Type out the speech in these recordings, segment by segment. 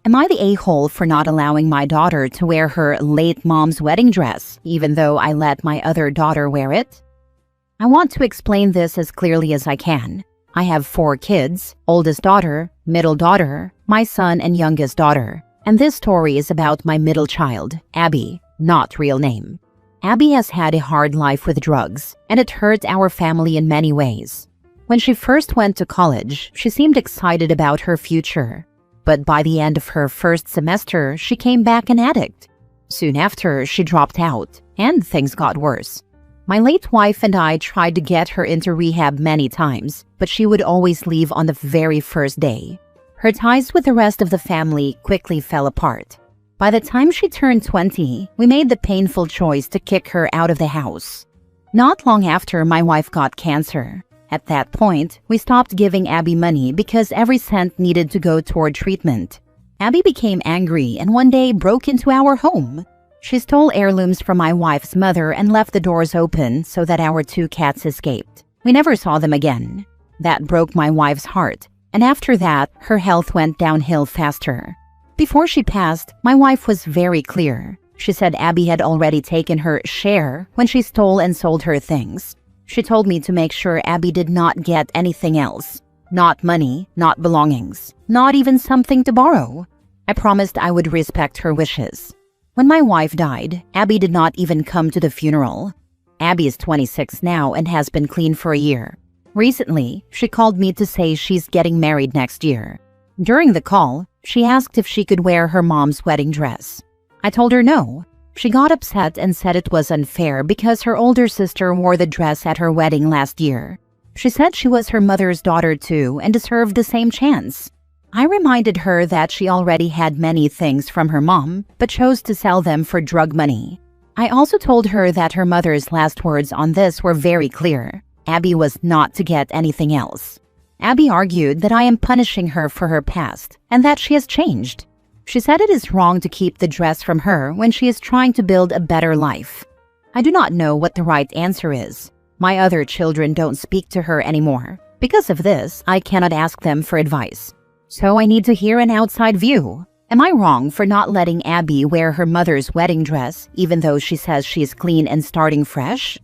Am I the a-hole for not allowing my daughter to wear her late mom's wedding dress, even though I let my other daughter wear it? I want to explain this as clearly as I can. I have 4 kids, oldest daughter, middle daughter, my son, and youngest daughter. And this story is about my middle child, Abby, not real name. Abby has had a hard life with drugs, and it hurt our family in many ways. When she first went to college, she seemed excited about her future. But by the end of her first semester, she came back an addict. Soon after, she dropped out, and things got worse. My late wife and I tried to get her into rehab many times, but she would always leave on the very first day. Her ties with the rest of the family quickly fell apart. By the time she turned 20, we made the painful choice to kick her out of the house. Not long after, my wife got cancer. At that point, we stopped giving Abby money because every cent needed to go toward treatment. Abby became angry and one day broke into our home. She stole heirlooms from my wife's mother and left the doors open so that our 2 cats escaped. We never saw them again. That broke my wife's heart, and after that, her health went downhill faster. Before she passed, my wife was very clear. She said Abby had already taken her share when she stole and sold her things. She told me to make sure Abby did not get anything else. Not money, not belongings, not even something to borrow. I promised I would respect her wishes. When my wife died, Abby did not even come to the funeral. Abby is 26 now and has been clean for a year. Recently, she called me to say she's getting married next year. During the call, she asked if she could wear her mom's wedding dress. I told her no. She got upset and said it was unfair because her older sister wore the dress at her wedding last year. She said she was her mother's daughter too and deserved the same chance. I reminded her that she already had many things from her mom, but chose to sell them for drug money. I also told her that her mother's last words on this were very clear. Abby was not to get anything else. Abby argued that I am punishing her for her past and that she has changed. She said it is wrong to keep the dress from her when she is trying to build a better life. I do not know what the right answer is. My other children don't speak to her anymore. Because of this, I cannot ask them for advice. So I need to hear an outside view. Am I wrong for not letting Abby wear her mother's wedding dress even though she says she is clean and starting fresh?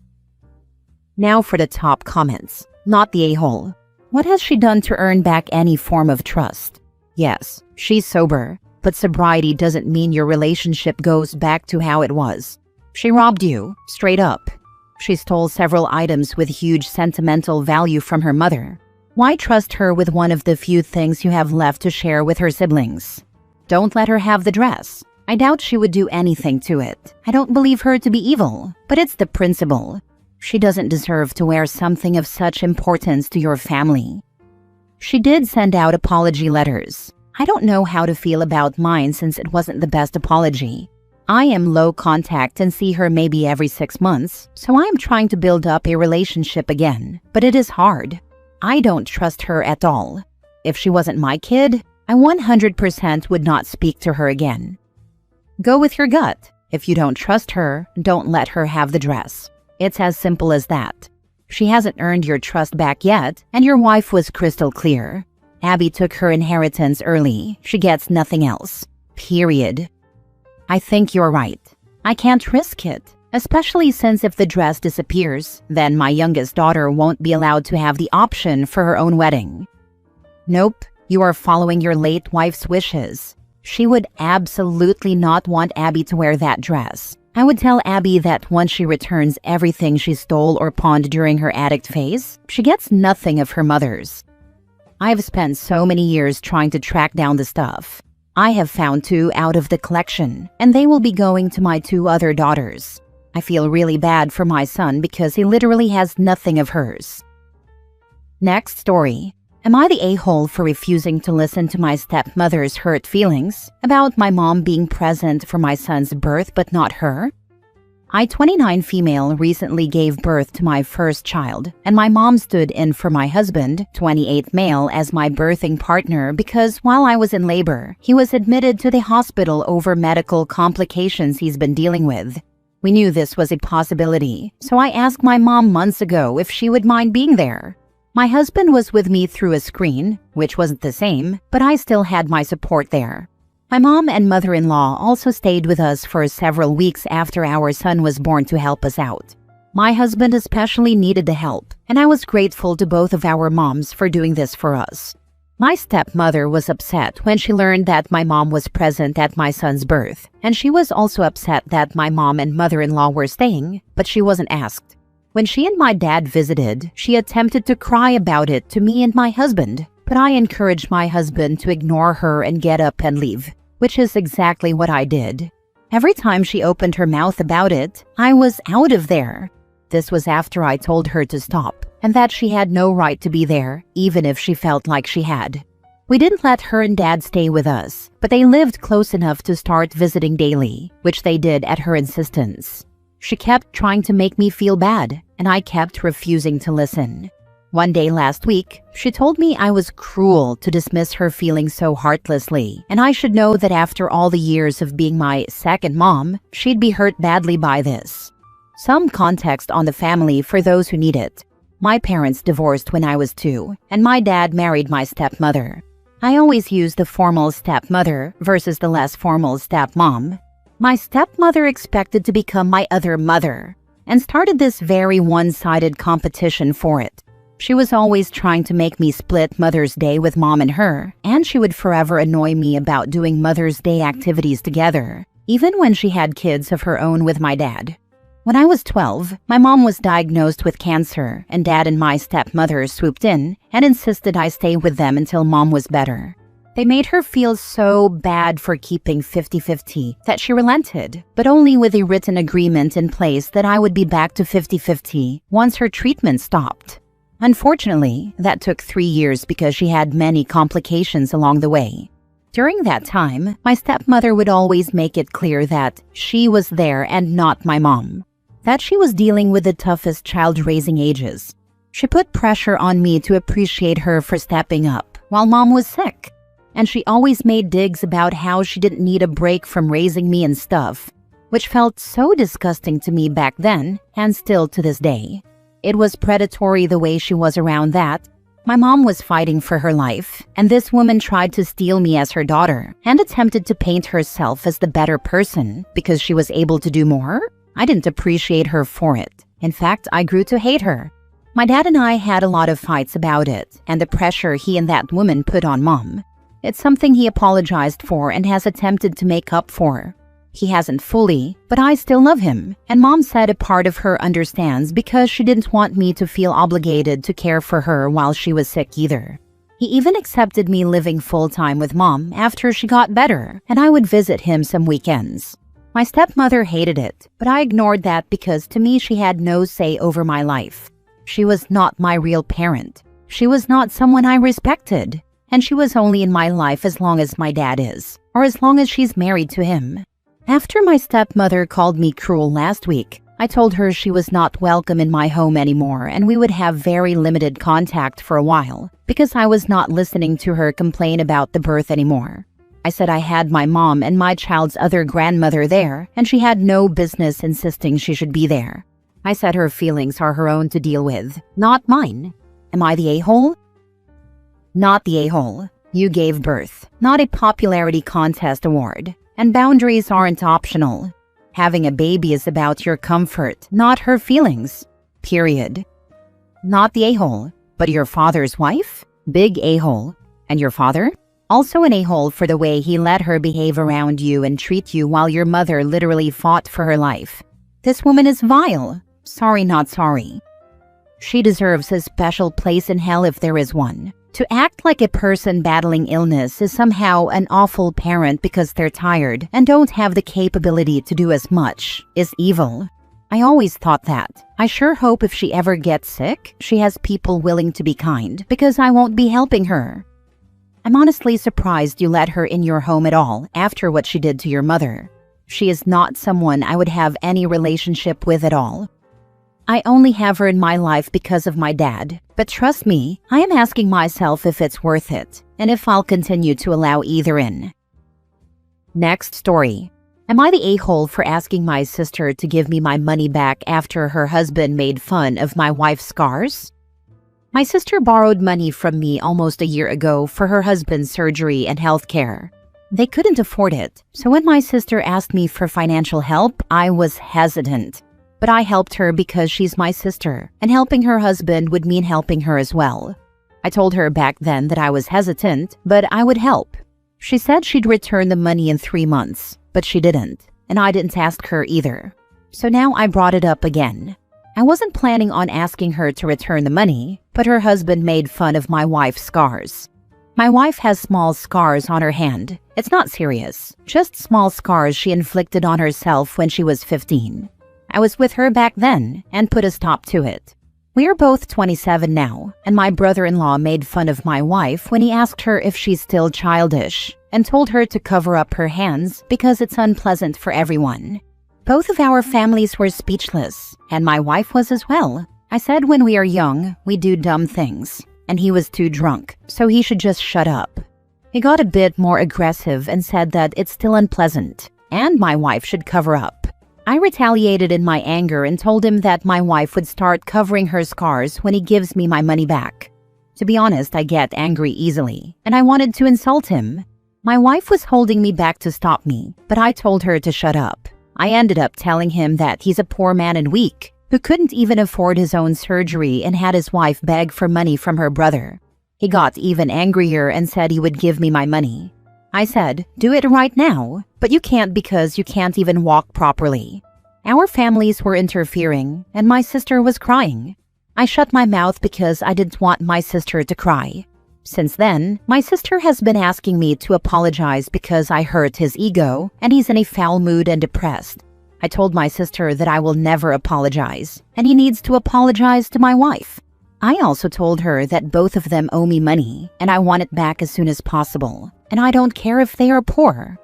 Now for the top comments. Not the a-hole. What has she done to earn back any form of trust? Yes, she's sober. But sobriety doesn't mean your relationship goes back to how it was. She robbed you, straight up. She stole several items with huge sentimental value from her mother. Why trust her with one of the few things you have left to share with her siblings? Don't let her have the dress. I doubt she would do anything to it. I don't believe her to be evil, but it's the principle. She doesn't deserve to wear something of such importance to your family. She did send out apology letters. I don't know how to feel about mine since it wasn't the best apology. I am low contact and see her maybe every 6 months, so I am trying to build up a relationship again, but it is hard. I don't trust her at all. If she wasn't my kid, I 100% would not speak to her again. Go with your gut. If you don't trust her, don't let her have the dress. It's as simple as that. She hasn't earned your trust back yet, and your wife was crystal clear. Abby took her inheritance early. She gets nothing else. Period. I think you're right. I can't risk it, especially since if the dress disappears, then my youngest daughter won't be allowed to have the option for her own wedding. Nope, you are following your late wife's wishes. She would absolutely not want Abby to wear that dress. I would tell Abby that once she returns everything she stole or pawned during her addict phase, she gets nothing of her mother's. I've spent so many years trying to track down the stuff. I have found 2 out of the collection, and they will be going to my 2 other daughters. I feel really bad for my son because he literally has nothing of hers. Next story. Am I the a-hole for refusing to listen to my stepmother's hurt feelings about my mom being present for my son's birth but not her? I, 29 female, recently gave birth to my first child, and my mom stood in for my husband, 28 male, as my birthing partner because while I was in labor, he was admitted to the hospital over medical complications he's been dealing with. We knew this was a possibility, so I asked my mom months ago if she would mind being there. My husband was with me through a screen, which wasn't the same, but I still had my support there. My mom and mother-in-law also stayed with us for several weeks after our son was born to help us out. My husband especially needed the help, and I was grateful to both of our moms for doing this for us. My stepmother was upset when she learned that my mom was present at my son's birth, and she was also upset that my mom and mother-in-law were staying, but she wasn't asked. When she and my dad visited, she attempted to cry about it to me and my husband, but I encouraged my husband to ignore her and get up and leave, which is exactly what I did. Every time she opened her mouth about it, I was out of there. This was after I told her to stop, and that she had no right to be there, even if she felt like she had. We didn't let her and Dad stay with us, but they lived close enough to start visiting daily, which they did at her insistence. She kept trying to make me feel bad, and I kept refusing to listen. One day last week, she told me I was cruel to dismiss her feelings so heartlessly, and I should know that after all the years of being my second mom, she'd be hurt badly by this. Some context on the family for those who need it. My parents divorced when I was 2, and my dad married my stepmother. I always use the formal stepmother versus the less formal stepmom. My stepmother expected to become my other mother, and started this very one-sided competition for it. She was always trying to make me split Mother's Day with Mom and her, and she would forever annoy me about doing Mother's Day activities together, even when she had kids of her own with my dad. When I was 12, my mom was diagnosed with cancer, and Dad and my stepmother swooped in and insisted I stay with them until Mom was better. They made her feel so bad for keeping 50-50 that she relented, but only with a written agreement in place that I would be back to 50-50 once her treatment stopped. Unfortunately, that took 3 years because she had many complications along the way. During that time, my stepmother would always make it clear that she was there and not my mom, that she was dealing with the toughest child-raising ages. She put pressure on me to appreciate her for stepping up while Mom was sick. And she always made digs about how she didn't need a break from raising me and stuff, which felt so disgusting to me back then and still to this day. It was predatory the way she was around that. My mom was fighting for her life, and this woman tried to steal me as her daughter and attempted to paint herself as the better person because she was able to do more. I didn't appreciate her for it. In fact, I grew to hate her. My dad and I had a lot of fights about it and the pressure he and that woman put on Mom. It's something he apologized for and has attempted to make up for. He hasn't fully, but I still love him, and Mom said a part of her understands because she didn't want me to feel obligated to care for her while she was sick either. He even accepted me living full-time with Mom after she got better, and I would visit him some weekends. My stepmother hated it, but I ignored that because to me she had no say over my life. She was not my real parent. She was not someone I respected. And she was only in my life as long as my dad is, or as long as she's married to him. After my stepmother called me cruel last week, I told her she was not welcome in my home anymore and we would have very limited contact for a while, because I was not listening to her complain about the birth anymore. I said I had my mom and my child's other grandmother there, and she had no business insisting she should be there. I said her feelings are her own to deal with, not mine. Am I the a-hole? Not the a-hole. You gave birth, not a popularity contest award. And boundaries aren't optional. Having a baby is about your comfort, not her feelings. Period. Not the a-hole, but your father's wife? Big a-hole. And your father? Also an a-hole for the way he let her behave around you and treat you while your mother literally fought for her life. This woman is vile. Sorry, not sorry. She deserves a special place in hell if there is one. To act like a person battling illness is somehow an awful parent because they're tired and don't have the capability to do as much is evil. I always thought that. I sure hope if she ever gets sick, she has people willing to be kind because I won't be helping her. I'm honestly surprised you let her in your home at all after what she did to your mother. She is not someone I would have any relationship with at all. I only have her in my life because of my dad. But trust me, I am asking myself if it's worth it, and if I'll continue to allow either in. Next story. Am I the a-hole for asking my sister to give me my money back after her husband made fun of my wife's scars? My sister borrowed money from me almost a year ago for her husband's surgery and health care. They couldn't afford it, so when my sister asked me for financial help, I was hesitant. But I helped her because she's my sister, and helping her husband would mean helping her as well. I told her back then that I was hesitant, but I would help. She said she'd return the money in 3 months, but she didn't, and I didn't ask her either. So now I brought it up again. I wasn't planning on asking her to return the money, but her husband made fun of my wife's scars. My wife has small scars on her hand. It's not serious, just small scars she inflicted on herself when she was 15. I was with her back then and put a stop to it. We are both 27 now, and my brother-in-law made fun of my wife when he asked her if she's still childish and told her to cover up her hands because it's unpleasant for everyone. Both of our families were speechless, and my wife was as well. I said when we are young, we do dumb things, and he was too drunk, so he should just shut up. He got a bit more aggressive and said that it's still unpleasant, and my wife should cover up. I retaliated in my anger and told him that my wife would start covering her scars when he gives me my money back. To be honest, I get angry easily, and I wanted to insult him. My wife was holding me back to stop me, but I told her to shut up. I ended up telling him that he's a poor man and weak, who couldn't even afford his own surgery and had his wife beg for money from her brother. He got even angrier and said he would give me my money. I said, "Do it right now," but you can't because you can't even walk properly. Our families were interfering, and my sister was crying. I shut my mouth because I didn't want my sister to cry. Since then, my sister has been asking me to apologize because I hurt his ego, and he's in a foul mood and depressed. I told my sister that I will never apologize, and he needs to apologize to my wife. I also told her that both of them owe me money, and I want it back as soon as possible, and I don't care if they are poor.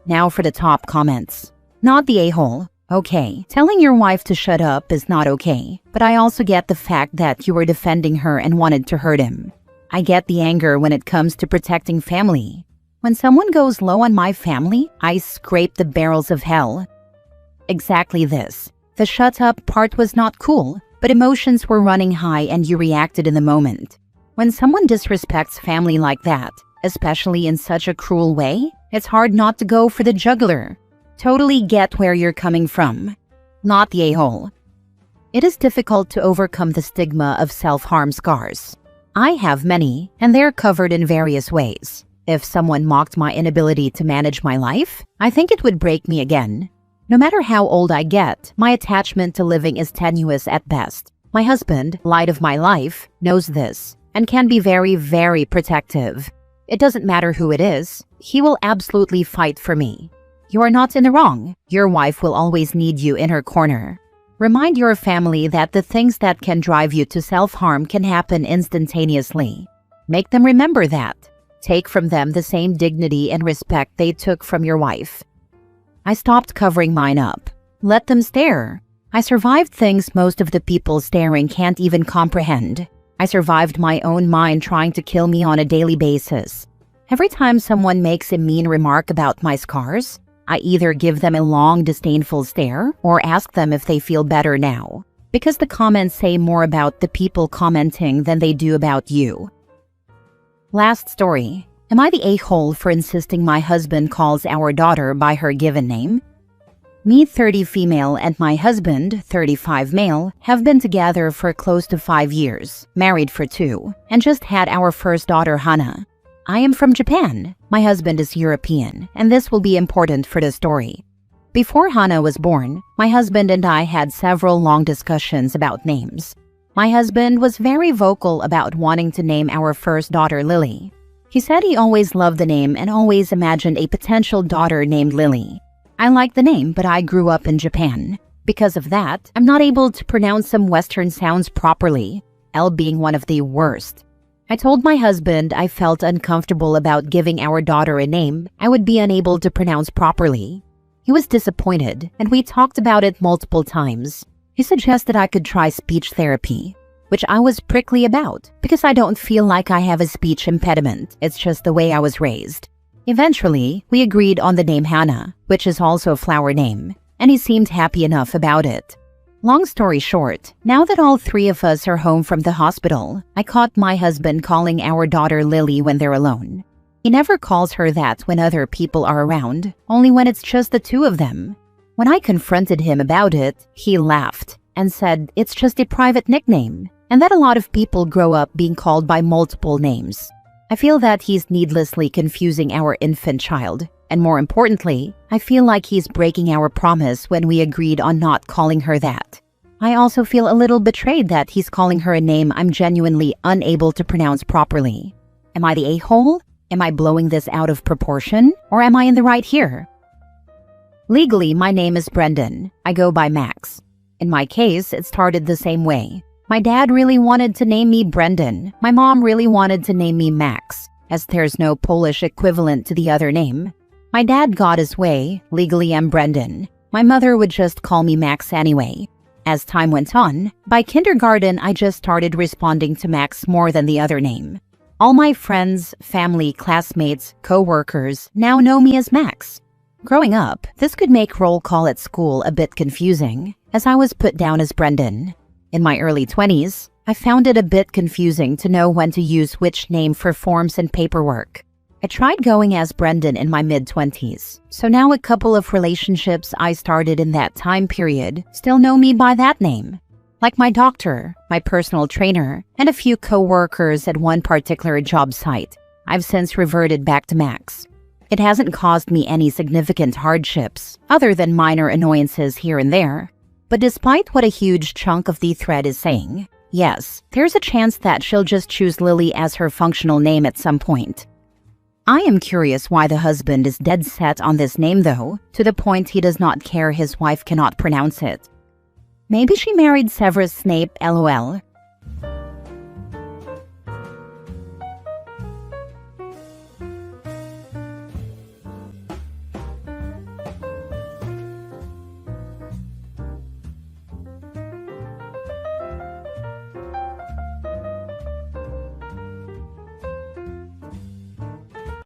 Now for the top comments. Not the a-hole. Okay, telling your wife to shut up is not okay, but I also get the fact that you were defending her and wanted to hurt him. I get the anger when it comes to protecting family. When someone goes low on my family, I scrape the barrels of hell. Exactly this. The shut up part was not cool, but emotions were running high and you reacted in the moment. When someone disrespects family like that, especially in such a cruel way, it's hard not to go for the jugular. Totally get where you're coming from. Not the a-hole. It is difficult to overcome the stigma of self-harm scars. I have many, and they're covered in various ways. If someone mocked my inability to manage my life, I think it would break me again. No matter how old I get, my attachment to living is tenuous at best. My husband, light of my life, knows this and can be very, very protective. It doesn't matter who it is, he will absolutely fight for me. You are not in the wrong. Your wife will always need you in her corner. Remind your family that the things that can drive you to self-harm can happen instantaneously. Make them remember that. Take from them the same dignity and respect they took from your wife. I stopped covering mine up. Let them stare. I survived things most of the people staring can't even comprehend. I survived my own mind trying to kill me on a daily basis. Every time someone makes a mean remark about my scars, I either give them a long, disdainful stare or ask them if they feel better now, because the comments say more about the people commenting than they do about you. Last story. Am I the a-hole for insisting my husband calls our daughter by her given name? Me, 30 female, and my husband, 35 male, have been together for close to 5 years, married for 2, and just had our first daughter, Hana. I am from Japan. My husband is European, and this will be important for the story. Before Hana was born, my husband and I had several long discussions about names. My husband was very vocal about wanting to name our first daughter Lily. He said he always loved the name and always imagined a potential daughter named Lily. I like the name, but I grew up in Japan. Because of that, I'm not able to pronounce some Western sounds properly, L being one of the worst. I told my husband I felt uncomfortable about giving our daughter a name I would be unable to pronounce properly. He was disappointed, and we talked about it multiple times. He suggested I could try speech therapy, which I was prickly about because I don't feel like I have a speech impediment. It's just the way I was raised. Eventually, we agreed on the name Hana, which is also a flower name, and he seemed happy enough about it. Long story short, now that all 3 of us are home from the hospital, I caught my husband calling our daughter Lily when they're alone. He never calls her that when other people are around, only when it's just the two of them. When I confronted him about it, he laughed and said it's just a private nickname, and that a lot of people grow up being called by multiple names. I feel that he's needlessly confusing our infant child, and more importantly, I feel like he's breaking our promise when we agreed on not calling her that. I also feel a little betrayed that he's calling her a name I'm genuinely unable to pronounce properly. Am I the a-hole? Am I blowing this out of proportion? Or am I in the right here? Legally, my name is Brendan. I go by Max. In my case, it started the same way. My dad really wanted to name me Brendan. My mom really wanted to name me Max, as there's no Polish equivalent to the other name. My dad got his way. Legally, I'm Brendan. My mother would just call me Max anyway. As time went on, by kindergarten, I just started responding to Max more than the other name. All my friends, family, classmates, co-workers now know me as Max. Growing up, this could make roll call at school a bit confusing, as I was put down as Brendan. In my early 20s, I found it a bit confusing to know when to use which name for forms and paperwork. I tried going as Brendan in my mid-20s, so now a couple of relationships I started in that time period still know me by that name. Like my doctor, my personal trainer, and a few co-workers at one particular job site, I've since reverted back to Max. It hasn't caused me any significant hardships, other than minor annoyances here and there. But despite what a huge chunk of the thread is saying, yes, there's a chance that she'll just choose Lily as her functional name at some point. I am curious why the husband is dead set on this name though, to the point he does not care his wife cannot pronounce it. Maybe she married Severus Snape, lol.